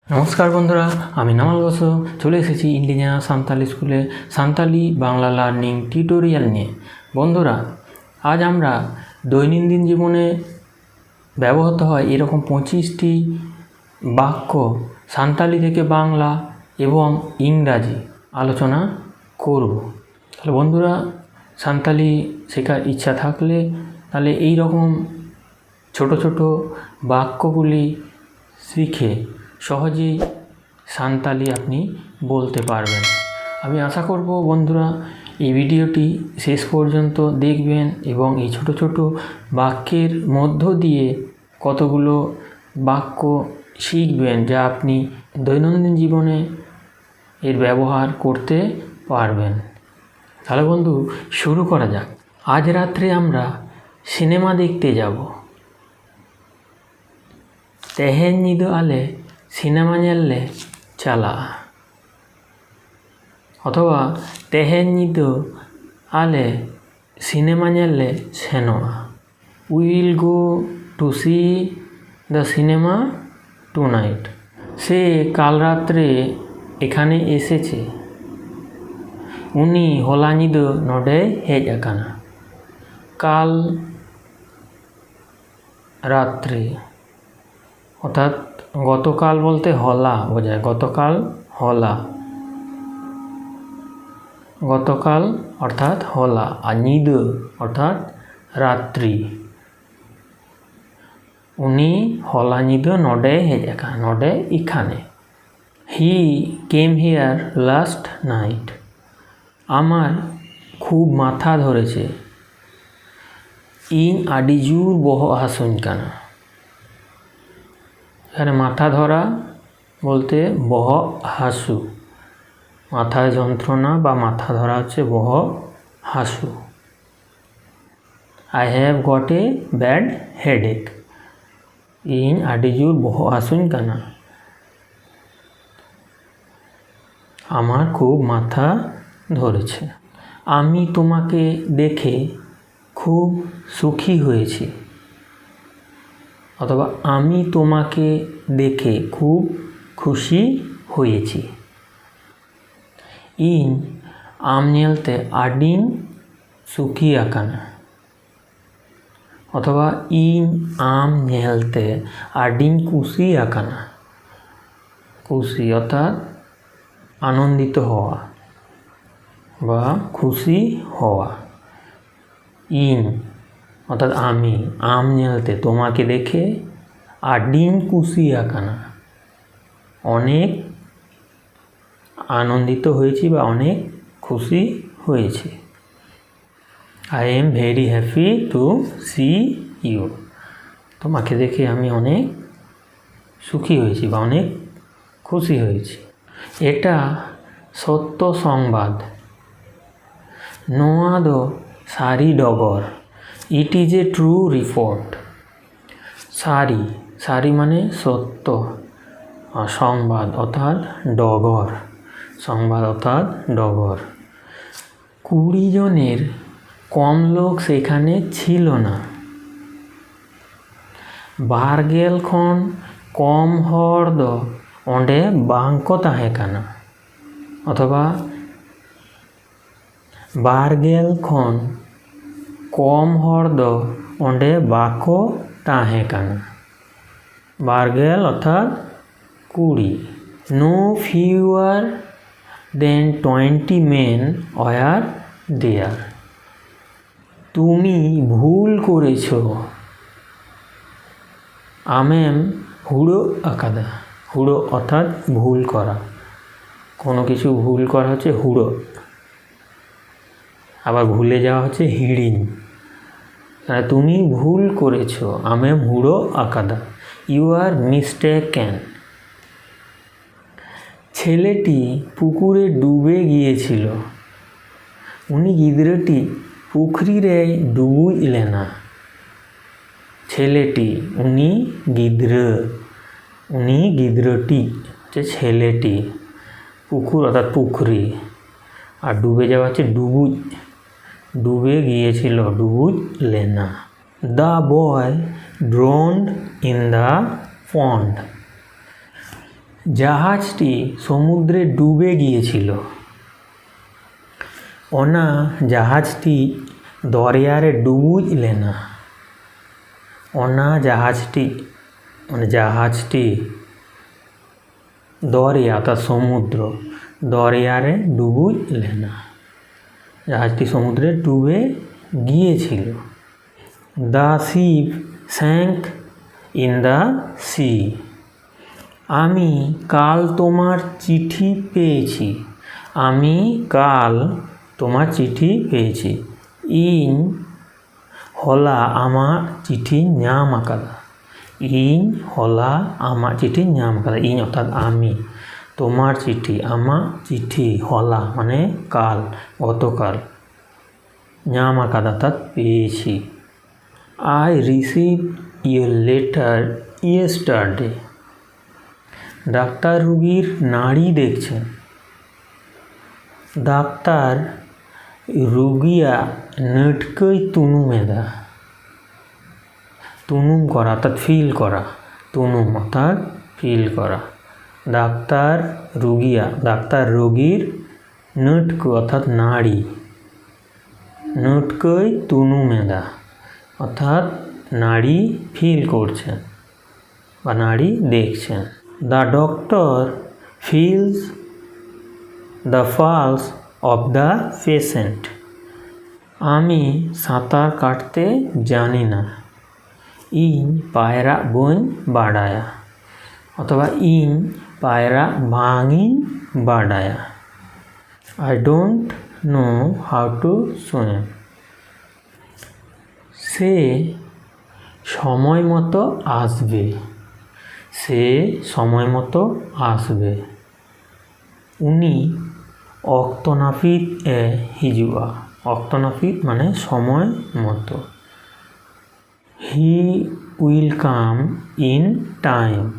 নমস্কার বন্ধুরা, আমি নামাল বসু চলে এসেছি ইন্ডিয়ানা সান্তালি স্কুলে সান্তালি বাংলা লার্নিং টিউটোরিয়াল নিয়ে। বন্ধুরা, আজ আমরা দৈনন্দিন জীবনে ব্যবহৃত হয় এরকম 25টি বাক্য সান্তালি থেকে বাংলা এবং ইংরাজি আলোচনা করব। তাহলে বন্ধুরা, সান্তালি শেখার ইচ্ছা থাকলে তাহলে এই রকম ছোট ছোট বাক্যগুলি শিখে সহজেই সান্তালি আপনি বলতে পারবেন। আমি আশা করব বন্ধুরা এই ভিডিওটি শেষ পর্যন্ত দেখবেন এবং এই ছোট ছোট বাক্যের মধ্য দিয়ে কতগুলো বাক্য শিখবেন যা আপনি দৈনন্দিন জীবনে এর ব্যবহার করতে পারবেন। তাহলে বন্ধু, শুরু করা যাক। আজ রাত্রে আমরা সিনেমা দেখতে যাব। তেহেন নিদো আলে সিনেমা ᱧᱮᱞ চালাগᱼᱟ। অথবা তেহেন নিদো আলে সিনেমা ᱧᱮᱞ সেনোগᱼা। We will go to see the cinema tonight. সে কাল রাত্রে এখানে এসেছে। উনি হলা নিদো নডে হেজ আকানা। কাল রাত্রে অর্থাৎ গতকাল বলতে হলা বোঝায়, গতকাল হলা, গতকাল অর্থাৎ হলা, আর নিদো অর্থাৎ রাত্রি। উনি হলা নিদো নডে হেজ আকানা, নডে এখানে। হি কেম হিয়ার লাস্ট নাইট। আমার খুব মাথা ধরেছে। ইন আডি জোর বহগ হাসুኝ কানা। এখানে মাথা ধরা বলতে বহগ হাসু, মাথায় যন্ত্রণা বা মাথা ধরা হচ্ছে বহগ হাসু। I have got a bad headache. ইন আডি জোর বহগ হাসুኝ কানা। আমার খুব মাথা ধরেছে। আমি তোমাকে দেখে খুব সুখী হয়েছি। অথবা আমি তোমাকে দেখে খুব খুশি হয়েছি। ইন আম ᱧᱮᱞতে আডিং সুখী আকানা। অথবা ইন আম ᱧᱮᱞতে আডিং খুশি আকানা। খুশি অর্থাৎ আনন্দিত হওয়া বা খুশি হওয়া। ইন অর্থাৎ আমি, আম ᱧেলতে তোমাকে দেখে, আডিং খুশি আকানা অনেক আনন্দিত হয়েছি বা অনেক খুশি হয়েছি। I am very happy to see you. তোমাকে দেখে আমি অনেক সুখী হয়েছি বা অনেক খুশি হয়েছি। এটা সত্য সংবাদ। নোয়া দো সারি ডগর। It is a true report. সারি, সারি মানে সত্য, আর সংবাদ অর্থাৎ ডগর, সংবাদ অর্থাৎ ডগর। 20 জনের কম লোক সেখানে ছিল না। বারগেল খন কম হড় দো অঁডে বাংকো তাহেঁ কানা। অথবা বারগেল খন কম হড় দো অঁডে বাকো তাহেঁ কানা। বারগেল অর্থাৎ 20। No fewer than 20 men were there. তুমি ভুল করেছ। আমেম হুড়ো আকাদা। হুড়ো অর্থাৎ ভুল করা, কোনো কিছু ভুল করা হচ্ছে হুড়ো, আবার ভুলে যাওয়া হচ্ছে হিড়িং। তুমি ভুল করেছ। আমেম হুড়ো আকাদা, ইউ আর মিস্টেকেন। ছেলেটি পুকুরে ডুবে গিয়েছিল। উনি গিদ্রটি পুকুরে ডুবুইলেনা। ছেলেটি, উনি গিদ্র, উনি গিদ্রটি হচ্ছে ছেলেটি, পুকুর অর্থাৎ পুকুরি, আর ডুবে যাওয়া হচ্ছে ডুবুই, ডুবে গিয়েছিল ডুবুইলেনা। The boy drowned in the pond. জাহাজটি সমুদ্রে ডুবে গিয়েছিল। ওনা জাহাজটি দরিয়ারে ডুবুইলে না। ওনা জাহাজটি জাহাজটি দরিয়া অর্থাৎ সমুদ্র, দরিয়ারে ডুবুইলে না, জাহাজটি সমুদ্রে ডুবে গিয়েছিল। The ship sank in the sea. আমি কাল তোমার চিঠি পেয়েছি। আমি কাল তোমার চিঠি পেয়েছি। ইন হলা আমার চিঠি ᱧᱟᱢᱟᱠᱟᱫᱟ। ইন হলা আমার চিঠি ᱧামকাদা। ইন অর্থাৎ আমি, তোমার চিঠি, আমার চিঠি, হলা মানে কাল, গতকাল, ᱧামাকাদা অর্থাৎ পেয়েছি। I receive your letter yesterday. Doctor রুগীর নাড়ি দেখছেন। ডাক্তার রুগিয়া নটকই তুনুমেদা। তুনুম করা অর্থাৎ ফিল করা, তুনুম অর্থাৎ ফিল করা। ডাক্তার রুগিয়া ডাক্তার রোগীর, নটক অর্থাৎ নাড়ি, নটকই তুনুমেদা অর্থাৎ নাড়ি ফিল করছেন বা নাড়ি দেখছেন। The doctor feels the pulse of the patient. আমি সাঁতার কাটতে জানি না। ইন পায়রা বইন বাড়ায়া অথবা ইন পায়রা ভাঙিন বাড়ায়া। I don't know how to swim. সে সময় মতো আসবে। সে সময় মতো আসবে। উনি অক্ত নাপিত এ হিজুয়া। অক্ত নাপিত মানে সময় মতো। He will come in time.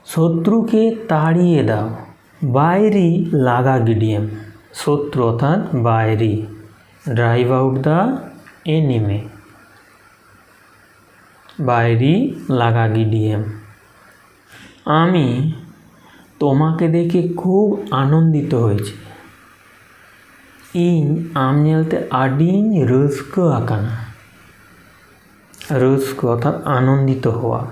শত্রুকে তাড়িয়ে দাও। বাইরি লাগা গিডিয়াম। শত্রু অর্থাৎ বাইরি। Drive out the enemy. বাইরি লাগা গিডিয়াম। আমি তোমাকে দেখে খুব আনন্দিত হয়েছি। In um ñelte আডিন রস্কো আকানা। রস্কো অর্থাৎ আনন্দিত হওয়া,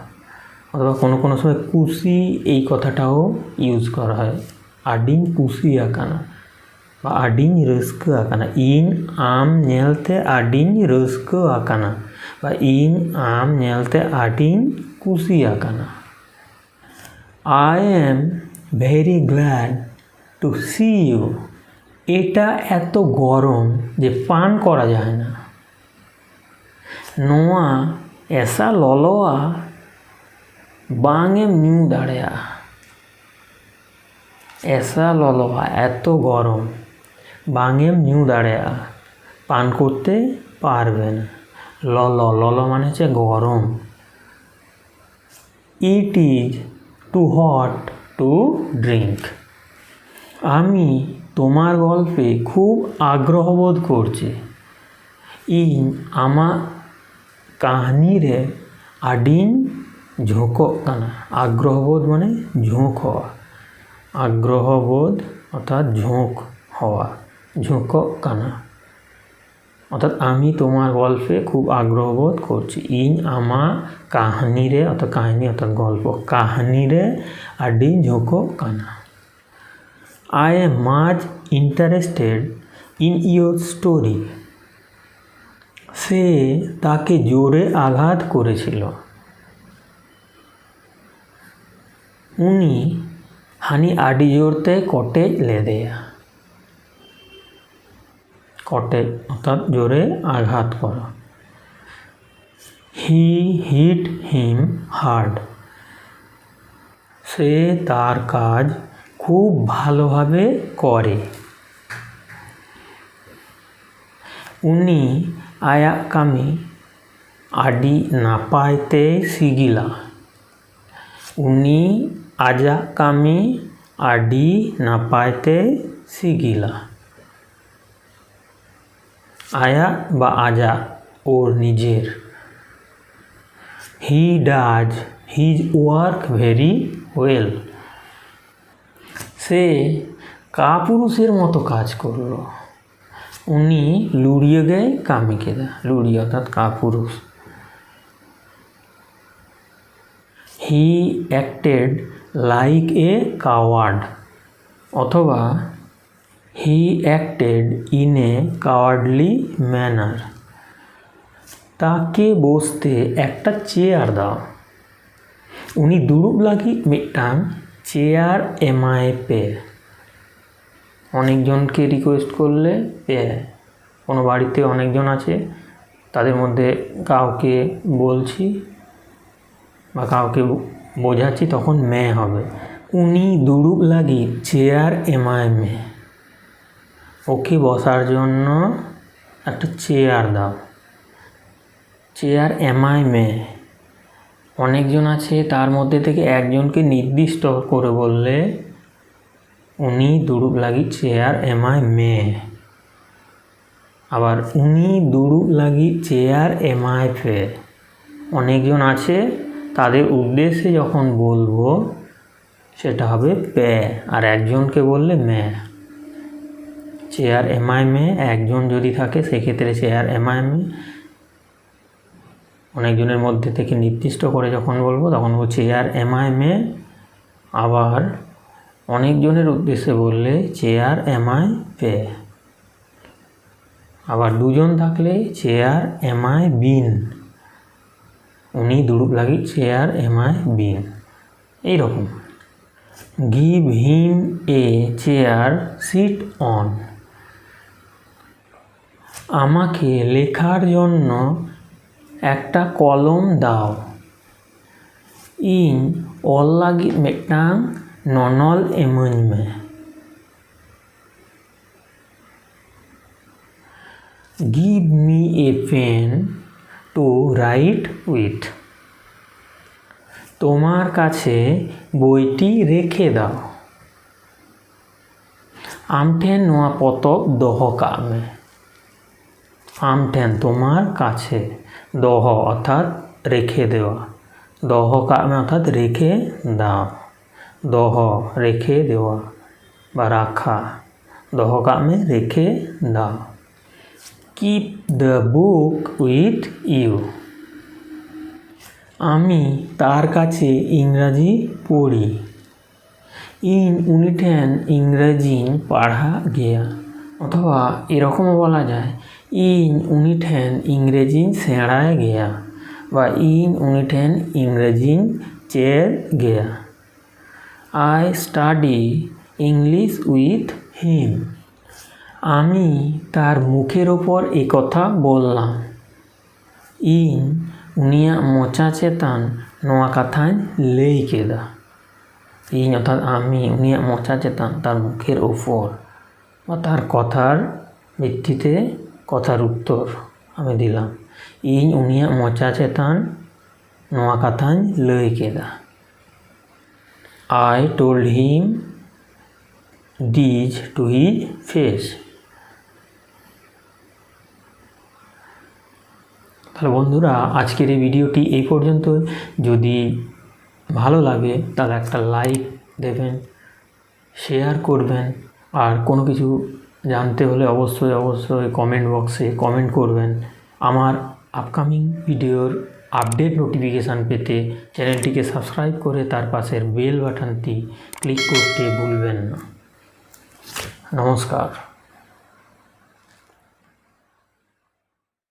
অথবা কোনো কোনো সময় খুশি এই কথাটাও ইউজ করা হয়। আডিন খুশি আকানা বা আডিন রস্কো আকানা। ইন আম ñelte আডিন রস্কো আকানা বা ইন আম ñelte আডিন খুশি আকানা। I am very glad to see you. এটা এত গরম যে পান করা যায় না। নোয়া এসা ললোয়া বাংএম নিউ দাঁড়েয়া। এসা ললোয়া এত গরম, বাংএম নিউ দাঁড়েয়া পান করতে পারবে না। লল লল মানে হচ্ছে গরম। It is too hot to drink. আমি তোমার গল্পে খুব আগ্রহ বোধ করছি। ইন আমা কাহিনীরে আডিন ঝোঁকো কানা। আগ্রহবোধ মানে ঝোঁক হওয়া। আগ্রহবোধ অর্থাৎ ঝোঁক হওয়া, ঝোঁকো কানা অর্থাৎ আমি তোমার গল্পে খুব আগ্রহবোধ করছি। ইন আমা কাহিনীরে অর্থাৎ কাহিনী অর্থাৎ গল্প, কাহিনীরে আডিন ঝোঁকো কানা। I am much interested in your story. সে তাকে জোরে আঘাত করেছিল। উনি হানি আডি জোরতে কটে লেদেয়া। কটে অর্থাৎ জোরে আঘাত করা। হি হিট হিম হার্ড। সে তার কাজ খুব ভালোভাবে করে। উনি আয়া কামি আডি নাপাইতে সিগিলা। উনি আজা কামি আডি নাপাইতে সিগিলা। আয়া বা আজা ওর নিজের। He does his work very well. সে কাপুরুষের মতো কাজ করলো। উনি লুড়িয়ে গেয়ে কামিকেদা, লুড়ি অর্থাৎ কাপুরুষ। He acted like a coward, অথবা he acted in a cowardly manner. তাকে বসতে একটা চেয়ার দাও। উনি দুড়ুব লাগি মিটাং চেয়ার এমায় পে। অনেকজনকে রিকোয়েস্ট করলে পে, কোনো বাড়িতে অনেকজন আছে, তাদের মধ্যে কাউকে বলছি বা কাউকে বোঝাচ্ছি, তখন মে হবে। উনি দুড়ুব লাগি চেয়ার এমায় মে, ওকে বসার জন্য একটা চেয়ার দাও। চেয়ার এমায় মে, অনেকজন আছে, তার মধ্যে থেকে একজনকে নির্দিষ্ট করে বললে উনি দুড়ুব লাগি চেয়ার এমায় মে। আবার উনি দুড়ুব লাগি চেয়ার এমায় পে, অনেকজন আছে, তাদের উদ্দেশ্যে যখন বলবো সেটা হবে পে, আর একজনকে বললে মে। চেয়ার এমায় মে, একজন যদি থাকে সেক্ষেত্রে চেয়ার এমায় মে। অনেকজনের মধ্যে থেকে নির্দিষ্ট করে যখন বলবো তখন বলবো চেয়ার এমায় মে। আবার অনেকজনের উদ্দেশ্যে বললে চেয়ার এমায় পে। আবার দুজন থাকলে চেয়ার এমায় বিন, উনি দুড়ুব লাগি চেয়ার এমায় বিন। এইরকম। Give him A chair sit on, আমাকে লেখার জন্য একটা কলম দাও। ইন অল লাগি মিটাং ননল এমন মে। Give me a pen to write with, তোমার কাছে বইটি রেখে দাও। আমঠেন নোয়া পতক দহ কাগ মে, আমঠেন তোমার কাছে, দহ অর্থাৎ রেখে দেওয়া, দহ কাগ মে অর্থাৎ রেখে দাও, দহ রেখে দেওয়া বা রাখা, দহ কাগ মে রেখে দাও। Keep the book with you, আমি তার কাছে ইংরাজি পড়ি। ইন উনি ঠেন ইংরাজিন পাড়া গিয়া, অথবা এরকমও বলা যায় ইন উনি ঠেন ইংরেজিন সেড়ায় গিয়া, বা ইন উনি ঠেন ইংরেজিন চের গিয়া। I study English with him, আমি তার মুখের ওপর একথা বললাম। ইন উনিয়াগ মোচা চেতান নোয়া কাথায় লেই কেদা, ইন অর্থাৎ আমি, উনিয়াগ মোচা চেতান তার মুখের ওপর বা তার কথার ভিত্তিতে কথার উত্তর আমি দিলাম। ইন উনিয়াগ মোচা চেতান নোয়া কাথায় লেই কেদা। I told him this to his face. তাহলে বন্ধুরা, আজকের এই ভিডিওটি এই পর্যন্ত। যদি ভালো লাগে তাহলে একটা লাইক দেবেন, শেয়ার করবেন, আর কোনো কিছু জানতে হলে অবশ্যই কমেন্ট বক্সে কমেন্ট করবেন। আমার আপকামিং ভিডিওর আপডেট নোটিফিকেশান পেতে চ্যানেলটিকে সাবস্ক্রাইব করে তার পাশের বেল বাটনটি ক্লিক করতে ভুলবেন না। নমস্কার।